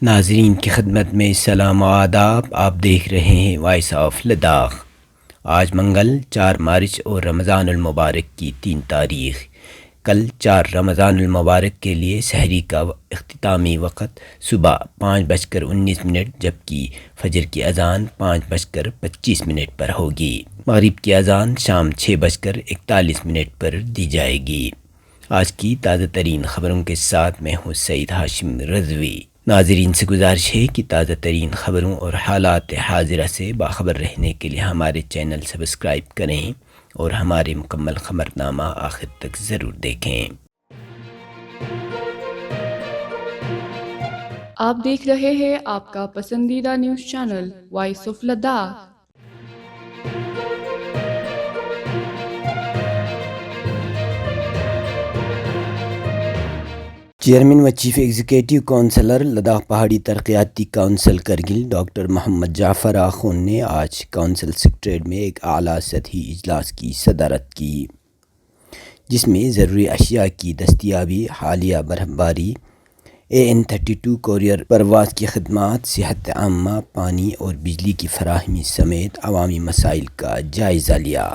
ناظرین کی خدمت میں سلام و آداب. آپ دیکھ رہے ہیں وائس آف لداخ. آج منگل 4 مارچ اور رمضان المبارک کی 3 تاریخ. کل 4 رمضان المبارک کے لیے سحری کا اختتامی وقت صبح 5:19 جبکہ فجر کی اذان 5:25 پر ہوگی. مغرب کی اذان شام 6:41 پر دی جائے گی. آج کی تازہ ترین خبروں کے ساتھ میں ہوں سعید ہاشم رضوی. ناظرین سے گزارش ہے کہ تازہ ترین خبروں اور حالات حاضرہ سے باخبر رہنے کے لیے ہمارے چینل سبسکرائب کریں اور ہمارے مکمل خبرنامہ آخر تک ضرور دیکھیں. آپ دیکھ رہے ہیں آپ کا پسندیدہ news channel voice of Ladakh. Chairman و چیف ایگزیکٹو کونسلر لداخ پہاڑی ترقیاتی کونسل کرگل ڈاکٹر محمد جعفر آخون نے آج کونسل سکریٹریٹ میں ایک اعلیٰ سطحی اجلاس کی صدارت کی، جس میں ضروری اشیاء کی دستیابی، حالیہ برف باری، AN-32 کوریئر پرواز کی خدمات، صحت عامہ، پانی اور بجلی کی فراہمی سمیت عوامی مسائل کا جائزہ لیا.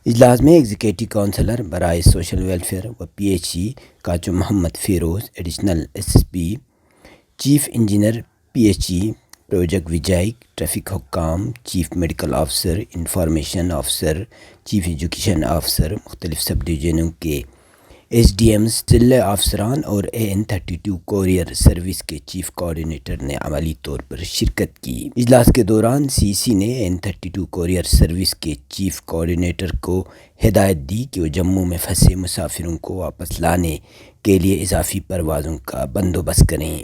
اجلاس میں ایگزیکٹو کونسلر برائے سوشل ویلفیئر و PHE Kachoo Mohammad Feroz, additional SSP، chief engineer PHE project Vijayak, traffic حکام، chief medical officer, information officer, chief education officer, مختلف سب ڈویژنوں کے SDMs، ضلع افسران اور AN-32 کوریئر سروس کے چیف کوآرڈینیٹر نے عملی طور پر شرکت کی. اجلاس کے دوران CEC نے AN-32 کوریئر سروس کے چیف کوآرڈینیٹر کو ہدایت دی کہ وہ جموں میں پھنسے مسافروں کو واپس لانے کے لیے اضافی پروازوں کا بندوبست کریں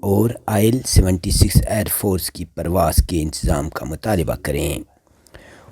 اور IL-76 ایئر فورس کی پرواز کے انتظام کا مطالبہ کریں.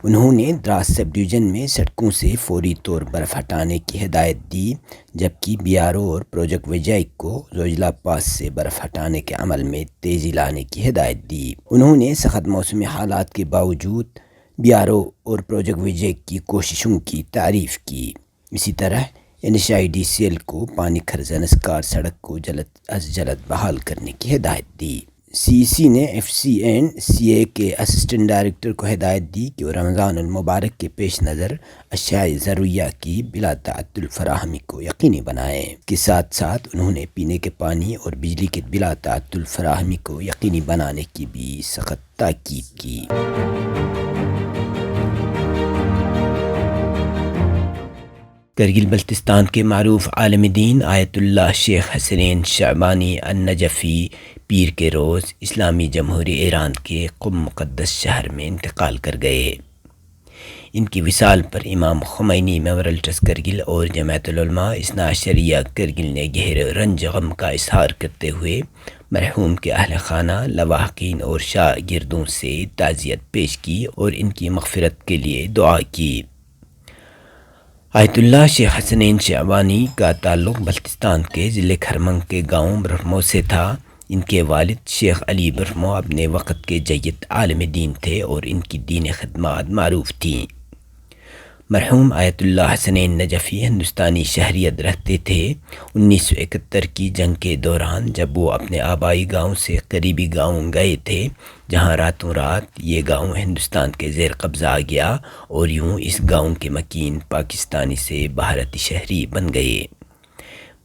انہوں نے دراس سب ڈویژن میں سڑکوں سے فوری طور برف ہٹانے کی ہدایت دی، جبکہ BRO اور پروجیکٹ وجائک کو زوجلا پاس سے برف ہٹانے کے عمل میں تیزی لانے کی ہدایت دی. انہوں نے سخت موسمی حالات کے باوجود BRO اور پروجیکٹ وجائک کی کوششوں کی تعریف کی. اسی طرح NHIDCL کو پانی خرز انسکار سڑک کو جلد از جلد بحال کرنے کی ہدایت دی. CEC نے FC اینڈ CA کے اسسٹنٹ ڈائریکٹر کو ہدایت دی کہ وہ رمضان المبارک کے پیش نظر اشیاء ضروریہ کی بلا تعطل فراہمی کو یقینی بنائیں. اس کے ساتھ ساتھ انہوں نے پینے کے پانی اور بجلی کے بلا تعطل فراہمی کو یقینی بنانے کی بھی سخت تاکید کی. کرگل بلتستان کے معروف عالم دین آیت اللہ شیخ حسنین شعبانی النجفی پیر کے روز اسلامی جمہوریہ ایران کے قم مقدس شہر میں انتقال کر گئے. ان کی وصال پر امام خمینی میموریل ٹرسٹ کرگل اور جمعیت العلماء اثنا عشریہ کرگل نے گہرے رنج غم کا اظہار کرتے ہوئے مرحوم کے اہل خانہ، لواحقین اور شاگردوں سے تعزیت پیش کی اور ان کی مغفرت کے لیے دعا کی. آیت اللہ شیخ حسنین شعبانی کا تعلق بلتستان کے ضلع کھرمنگ کے گاؤں برہمو سے تھا. ان کے والد شیخ علی برہمو اپنے وقت کے جید عالم دین تھے اور ان کی دینی خدمات معروف تھیں. مرحوم آیت اللہ حسنین نجفی ہندوستانی شہریت رکھتے تھے. 1971 کی جنگ کے دوران جب وہ اپنے آبائی گاؤں سے قریبی گاؤں گئے تھے، جہاں راتوں رات یہ گاؤں ہندوستان کے زیر قبضہ آ گیا اور یوں اس گاؤں کے مکین پاکستانی سے بھارتی شہری بن گئے.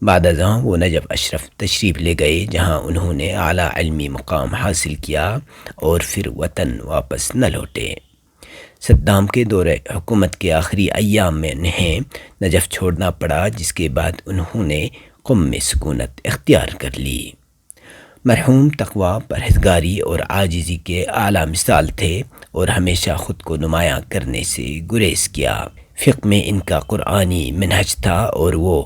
بعد ازاں وہ نجف اشرف تشریف لے گئے، جہاں انہوں نے اعلیٰ علمی مقام حاصل کیا اور پھر وطن واپس نہ لوٹے. صدام کے دور حکومت کے آخری ایام میں انہیں نجف چھوڑنا پڑا، جس کے بعد انہوں نے قم میں سکونت اختیار کر لی. مرحوم تقویٰ، پرہیزگاری اور عاجزی کے اعلیٰ مثال تھے اور ہمیشہ خود کو نمایاں کرنے سے گریز کیا. فقہ میں ان کا قرآنی منہج تھا اور وہ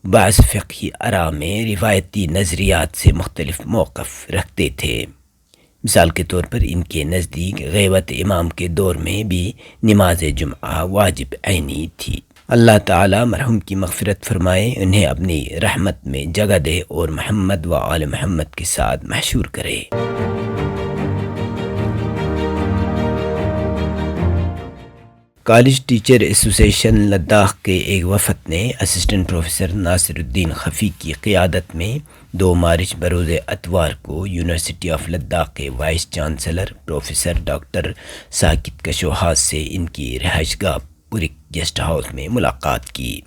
بعض فقہی آراء میں روایتی نظریات سے مختلف موقف رکھتے تھے. مثال کے طور پر ان کے نزدیک غیبت امام کے دور میں بھی نماز جمعہ واجب عینی تھی. اللہ تعالی مرحوم کی مغفرت فرمائے، انہیں اپنی رحمت میں جگہ دے اور محمد و آل محمد کے ساتھ محشور کرے. کالج ٹیچر ایسوسیشن لداخ کے ایک وفد نے اسسٹنٹ پروفیسر ناصر الدین خفی کی قیادت میں 2 مارچ بروز اتوار کو یونیورسٹی آف لداخ کے vice chancellor professor doctor Saket Kushwaha سے ان کی رہائش گاہ پورک گیسٹ ہاؤس میں ملاقات کی۔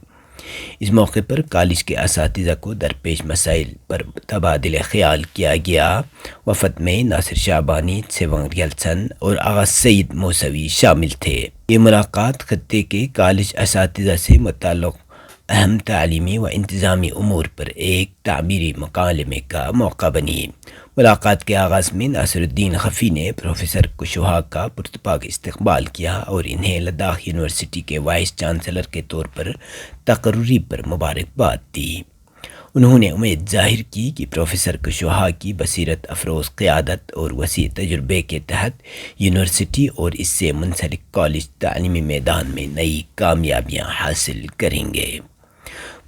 اس موقع پر کالج کے اساتذہ کو درپیش مسائل پر تبادلہ خیال کیا گیا۔ وفد میں ناصر شعبانی، تسونگ ریلسن اور آغا سعید موسوی شامل تھے۔ یہ ملاقات خطے کے کالج اساتذہ سے متعلق اہم تعلیمی و انتظامی امور پر ایک تعمیری مکالمے کا موقع بنی۔ ملاقات کے آغاز میں ناصر الدین خفی نے پروفیسر کشواہا کا پرتپاک استقبال کیا اور انہیں لداخ یونیورسٹی کے وائس چانسلر کے طور پر تقرری پر مبارکباد دی۔ انہوں نے امید ظاہر کی کہ پروفیسر کشواہا کی بصیرت افروز قیادت اور وسیع تجربے کے تحت یونیورسٹی اور اس سے منسلک کالج تعلیمی میدان میں نئی کامیابیاں حاصل کریں گے۔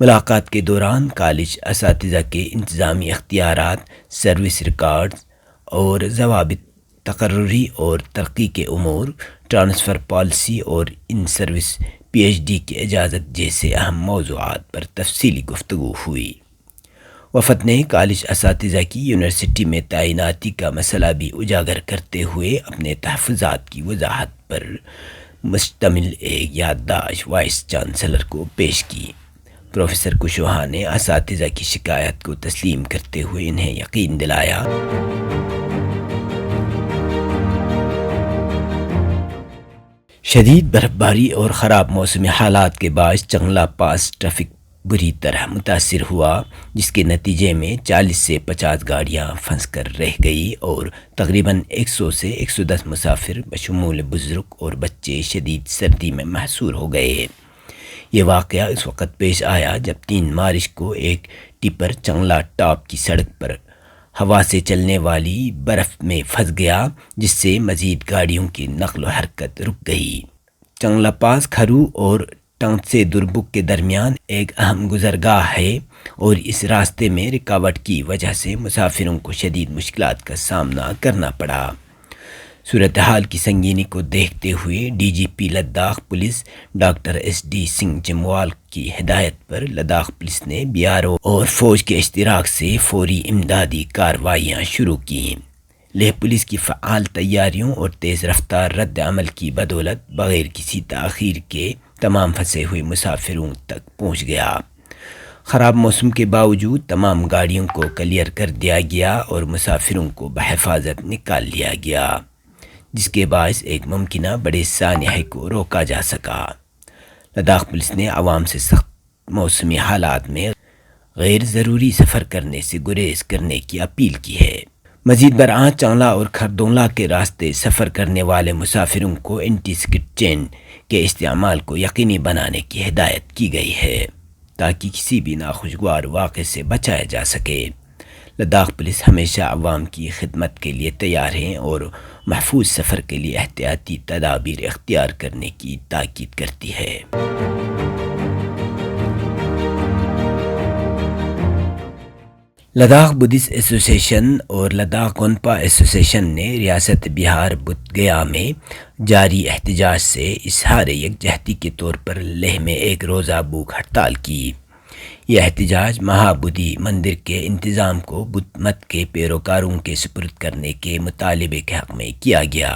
ملاقات کے دوران کالج اساتذہ کے انتظامی اختیارات، سروس ریکارڈز اور ضوابط، تقرری اور ترقی کے امور، ٹرانسفر پالیسی اور ان سروس پی ایچ ڈی کی اجازت جیسے اہم موضوعات پر تفصیلی گفتگو ہوئی۔ وفد نے کالج اساتذہ کی یونیورسٹی میں تعیناتی کا مسئلہ بھی اجاگر کرتے ہوئے اپنے تحفظات کی وضاحت پر مشتمل ایک یادداشت وائس چانسلر کو پیش کی۔ پروفیسر کشواہا نے اساتذہ کی شکایت کو تسلیم کرتے ہوئے انہیں یقین دلایا شدید برف باری اور خراب موسمی حالات کے باعث چنگلا پاس ٹریفک بری طرح متاثر ہوا، جس کے نتیجے میں 40 سے 50 گاڑیاں پھنس کر رہ گئی اور تقریباً 100 سے 110 مسافر بشمول بزرگ اور بچے شدید سردی میں محصور ہو گئے۔ یہ واقعہ اس وقت پیش آیا جب 3 مارچ کو ایک ٹپر چنگلا ٹاپ کی سڑک پر ہوا سے چلنے والی برف میں پھنس گیا، جس سے مزید گاڑیوں کی نقل و حرکت رک گئی۔ چنگلا پاس کھرو اور ٹنگسے دربک کے درمیان ایک اہم گزرگاہ ہے اور اس راستے میں رکاوٹ کی وجہ سے مسافروں کو شدید مشکلات کا سامنا کرنا پڑا۔ صورتحال کی سنگینی کو دیکھتے ہوئے D G P Ladakh police doctor S D Singh Jamwal کی ہدایت پر لداخ پولیس نے بی آر او اور فوج کے اشتراک سے فوری امدادی کارروائیاں شروع کیں۔ لیہ پولیس کی فعال تیاریوں اور تیز رفتار رد عمل کی بدولت بغیر کسی تاخیر کے تمام پھنسے ہوئے مسافروں تک پہنچ گیا۔ خراب موسم کے باوجود تمام گاڑیوں کو کلیئر کر دیا گیا اور مسافروں کو بحفاظت نکال لیا گیا، جس کے باعث ایک ممکنہ بڑے سانحے کو روکا جا سکا۔ لداخ پولیس نے عوام سے سخت موسمی حالات میں غیر ضروری سفر کرنے سے گریز کرنے کی اپیل کی ہے۔ مزید برآں چنگلا اور کھردونگلا کے راستے سفر کرنے والے مسافروں کو اینٹی سکٹ چین کے استعمال کو یقینی بنانے کی ہدایت کی گئی ہے تاکہ کسی بھی ناخوشگوار واقعے سے بچایا جا سکے۔ لداخ پولیس ہمیشہ عوام کی خدمت کے لیے تیار ہے اور محفوظ سفر کے لیے احتیاطی تدابیر اختیار کرنے کی تاکید کرتی ہے۔ لداخ بدھسٹ ایسوسیشن اور لداخ گونپا ایسوسیشن نے ریاست بہار بدھ گیا میں جاری احتجاج سے اظہار یکجہتی کے طور پر لیہ میں ایک روزہ بھوک ہڑتال کی۔ یہ احتجاج مہا بدھی مندر کے انتظام کو بدھ مت کے پیروکاروں کے سپرد کرنے کے مطالبے کے حق میں کیا گیا۔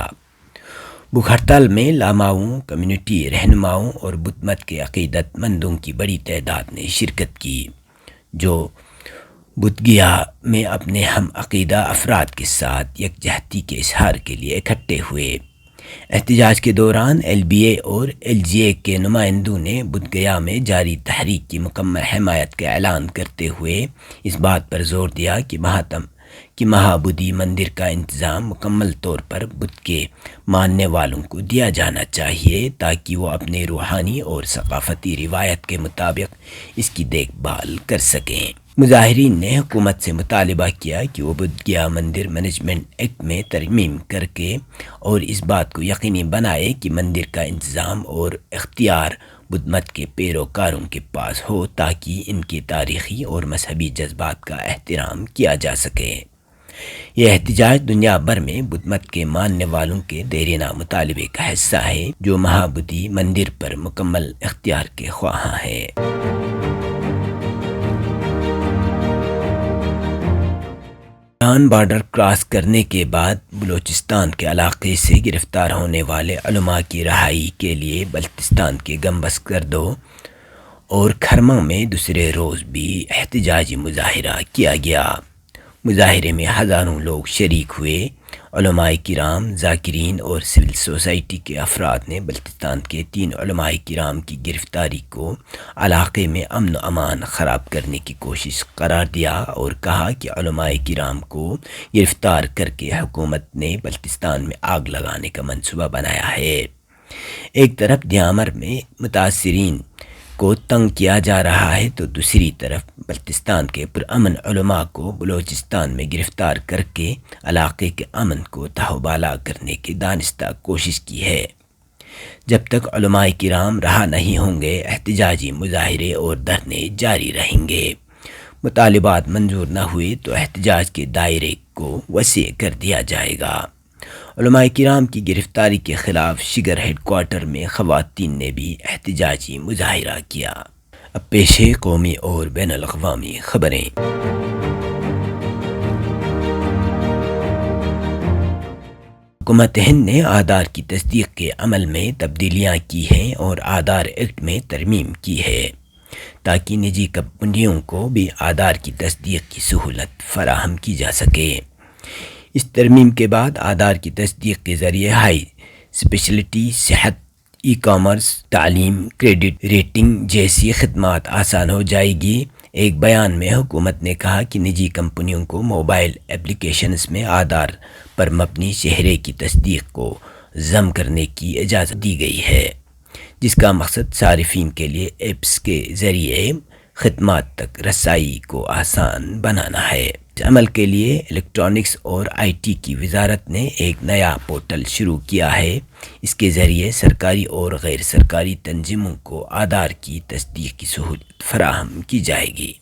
بھوک ہڑتال میں لاماؤں، کمیونٹی رہنماؤں اور بدھ مت کے عقیدت مندوں کی بڑی تعداد نے شرکت کی، جو بدھ گیا میں اپنے ہم عقیدہ افراد کے ساتھ یکجہتی کے اظہار کے لیے اکٹھے ہوئے۔ احتجاج کے دوران ایل بی اے اور ایل جی اے کے نمائندوں نے بدھ گیا میں جاری تحریک کی مکمل حمایت کا اعلان کرتے ہوئے اس بات پر زور دیا کہ مہا بدھی مندر کا انتظام مکمل طور پر بدھ کے ماننے والوں کو دیا جانا چاہیے تاکہ وہ اپنے روحانی اور ثقافتی روایت کے مطابق اس کی دیکھ بھال کر سکیں۔ مظاہرین نے حکومت سے مطالبہ کیا کہ وہ بدھ گیا مندر مینجمنٹ ایکٹ میں ترمیم کر کے اور اس بات کو یقینی بنائے کہ مندر کا انتظام اور اختیار بدھ مت کے پیروکاروں کے پاس ہو تاکہ ان کے تاریخی اور مذہبی جذبات کا احترام کیا جا سکے۔ یہ احتجاج دنیا بھر میں بدھ مت کے ماننے والوں کے دیرینہ مطالبے کا حصہ ہے، جو مہابودھی مندر پر مکمل اختیار کے خواہاں ہے۔ ایران بارڈر کراس کرنے کے بعد بلوچستان کے علاقے سے گرفتار ہونے والے علماء کی رہائی کے لیے بلتستان کے گنبد کردو اور کھرمہ میں دوسرے روز بھی احتجاجی مظاہرہ کیا گیا۔ مظاہرے میں ہزاروں لوگ شریک ہوئے۔ علماء کرام، ذاکرین اور سول سوسائٹی کے افراد نے بلتستان کے 3 علماء کرام کی گرفتاری کو علاقے میں امن و امان خراب کرنے کی کوشش قرار دیا اور کہا کہ علماء کرام کو گرفتار کر کے حکومت نے بلتستان میں آگ لگانے کا منصوبہ بنایا ہے۔ ایک طرف دیامر میں متاثرین کو تنگ کیا جا رہا ہے تو دوسری طرف بلتستان کے پرامن علماء کو بلوچستان میں گرفتار کر کے علاقے کے امن کو تہوبالا کرنے کی دانستہ کوشش کی ہے۔ جب تک علماء کرام رہا نہیں ہوں گے، احتجاجی مظاہرے اور دھرنے جاری رہیں گے۔ مطالبات منظور نہ ہوئے تو احتجاج کے دائرے کو وسیع کر دیا جائے گا۔ علماء کرام کی گرفتاری کے خلاف شگر ہیڈ کوارٹر میں خواتین نے بھی احتجاجی مظاہرہ کیا۔ اب پیش ہے قومی اور بین الاقوامی خبریں۔ حکومت ہند نے آدھار کی تصدیق کے عمل میں تبدیلیاں کی ہیں اور آدھار ایکٹ میں ترمیم کی ہے تاکہ نجی کمپنیوں کو بھی آدھار کی تصدیق کی سہولت فراہم کی جا سکے۔ اس ترمیم کے بعد آدھار کی تصدیق کے ذریعے ہائی اسپیشلٹی، صحت، ای کامرس، تعلیم، کریڈٹ ریٹنگ جیسی خدمات آسان ہو جائے گی۔ ایک بیان میں حکومت نے کہا کہ نجی کمپنیوں کو موبائل ایپلیکیشنز میں آدھار پر مبنی چہرے کی تصدیق کو ضم کرنے کی اجازت دی گئی ہے، جس کا مقصد صارفین کے لیے ایپس کے ذریعے خدمات تک رسائی کو آسان بنانا ہے۔ اس عمل کے لیے الیکٹرانکس اور آئی ٹی کی وزارت نے ایک نیا پورٹل شروع کیا ہے۔ اس کے ذریعے سرکاری اور غیر سرکاری تنظیموں کو آدھار کی تصدیق کی سہولت فراہم کی جائے گی۔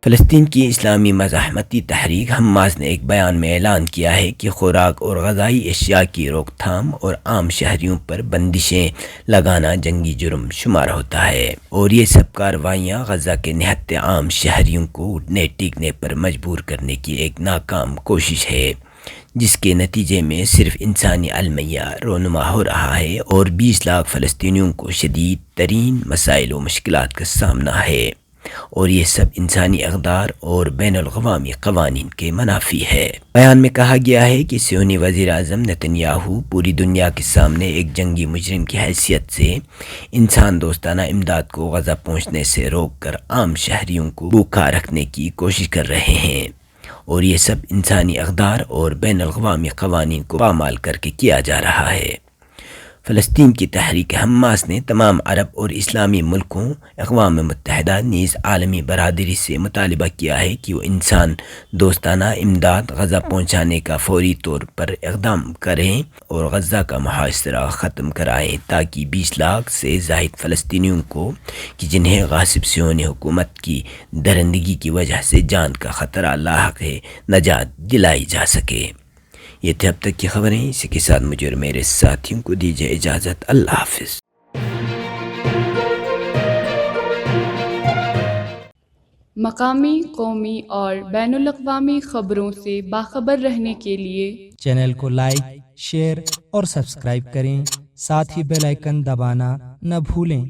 فلسطین کی اسلامی مزاحمتی تحریک حماس نے ایک بیان میں اعلان کیا ہے کہ خوراک اور غذائی اشیاء کی روک تھام اور عام شہریوں پر بندشیں لگانا جنگی جرم شمار ہوتا ہے، اور یہ سب کارروائیاں غزہ کے نہتے عام شہریوں کو اٹھنے ٹیکنے پر مجبور کرنے کی ایک ناکام کوشش ہے، جس کے نتیجے میں صرف انسانی المیہ رونما ہو رہا ہے اور 20 لاکھ فلسطینیوں کو شدید ترین مسائل و مشکلات کا سامنا ہے، اور یہ سب انسانی اقدار اور بین الاقوامی قوانین کے منافی ہے۔ بیان میں کہا گیا ہے کہ صہیونی وزیر اعظم نتن یاہو پوری دنیا کے سامنے ایک جنگی مجرم کی حیثیت سے انسان دوستانہ امداد کو غزہ پہنچنے سے روک کر عام شہریوں کو بھوکا رکھنے کی کوشش کر رہے ہیں، اور یہ سب انسانی اقدار اور بین الاقوامی قوانین کو پامال کر کے کیا جا رہا ہے۔ فلسطین کی تحریک حماس نے تمام عرب اور اسلامی ملکوں، اقوام متحدہ نیز عالمی برادری سے مطالبہ کیا ہے کہ وہ انسان دوستانہ امداد غزہ پہنچانے کا فوری طور پر اقدام کریں اور غزہ کا محاصرہ ختم کرائیں تاکہ 20 لاکھ سے زائد فلسطینیوں کو کہ جنہیں غاصب صہیونی حکومت کی درندگی کی وجہ سے جان کا خطرہ لاحق ہے، نجات دلائی جا سکے۔ یہ تھے اب تک کی خبریں، اسی کے ساتھ مجھے اور میرے ساتھیوں کو دیجیے اجازت۔ اللہ حافظ۔ مقامی، قومی اور بین الاقوامی خبروں سے باخبر رہنے کے لیے چینل کو لائک، شیئر اور سبسکرائب کریں، ساتھ ہی بیل آئیکن دبانا نہ بھولیں۔